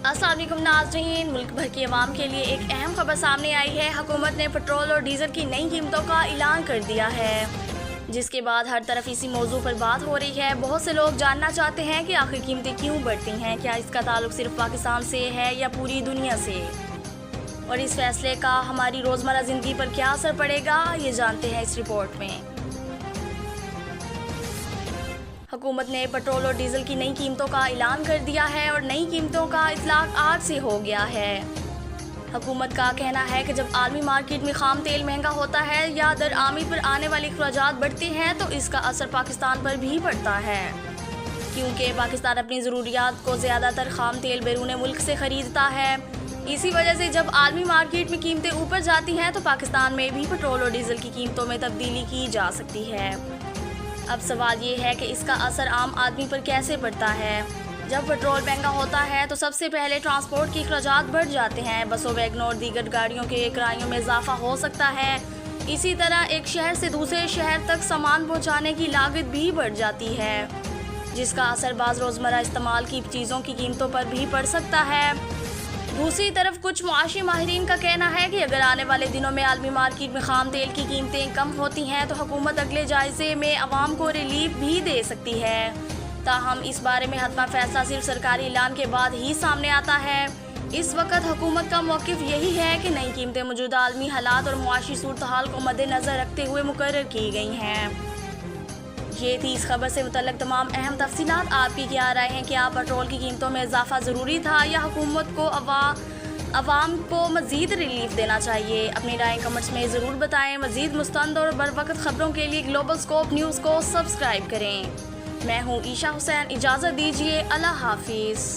अस्सलाम वालेकुम नाज़रीन, मुल्क भर की आवाम के लिए एक अहम खबर सामने आई है। हुकूमत ने पेट्रोल और डीजल की नई कीमतों का ऐलान कर दिया है, जिसके बाद हर तरफ इसी मौजू पर बात हो रही है। बहुत से लोग जानना चाहते हैं कि आखिर कीमतें क्यों बढ़ती हैं, क्या इसका ताल्लुक सिर्फ पाकिस्तान से है या पूरी दुनिया से, और इस फैसले का हमारी रोज़मर्रा ज़िंदगी पर क्या असर पड़ेगा, ये जानते हैं इस रिपोर्ट में। हुकूमत ने पेट्रोल और डीजल की नई कीमतों का ऐलान कर दिया है और नई कीमतों का इतलाक आज से हो गया है। हुकूमत का कहना है कि जब आलमी मार्केट में खाम तेल महंगा होता है या दरआमद पर आने वाले अखराजात बढ़ते हैं तो इसका असर पाकिस्तान पर भी पड़ता है, क्योंकि पाकिस्तान अपनी ज़रूरियात को ज़्यादातर खाम तेल बैरून मुल्क से ख़रीदता है। इसी वजह से जब आलमी मार्केट में कीमतें ऊपर जाती हैं तो पाकिस्तान में भी पेट्रोल और डीजल की कीमतों में तब्दीली की जा सकती है। अब सवाल ये है कि इसका असर आम आदमी पर कैसे पड़ता है। जब पेट्रोल महंगा होता है तो सबसे पहले ट्रांसपोर्ट के अखराजात बढ़ जाते हैं। बसों, वैगनों और दीगर गाड़ियों के किरायों में इजाफा हो सकता है। इसी तरह एक शहर से दूसरे शहर तक सामान पहुंचाने की लागत भी बढ़ जाती है, जिसका असर बाज़ रोज़मर्रा इस्तेमाल की चीज़ों की कीमतों पर भी पड़ सकता है। दूसरी तरफ कुछ मुआशी माहिरीन का कहना है कि अगर आने वाले दिनों में आलमी मार्केट में खाम तेल की कीमतें कम होती हैं तो हुकूमत अगले जायजे में आवाम को रिलीफ भी दे सकती है। ताहम इस बारे में हतमा फैसला सिर्फ सरकारी ऐलान के बाद ही सामने आता है। इस वक्त हुकूमत का मौक़िफ़ यही है कि नई कीमतें मौजूदा आलमी हालात और मुआशी सूरत हाल को मद्देनज़र रखते हुए मुकर्रर की गई हैं। ये थी इस खबर से मुतल्लिक़ तमाम अहम तफसीलात। आपकी क्या राय है कि आप पेट्रोल की कीमतों में इजाफा ज़रूरी था या हुकूमत को अवाम को मज़ीद रिलीफ देना चाहिए? अपनी राय कमेंट्स में ज़रूर बताएं। मज़ीद मुस्तंद और बरवक़्त ख़बरों के लिए ग्लोबल स्कोप न्यूज़ को सब्सक्राइब करें। मैं हूँ ईशा हुसैन, इजाज़त दीजिए। अल्लाह हाफिज़।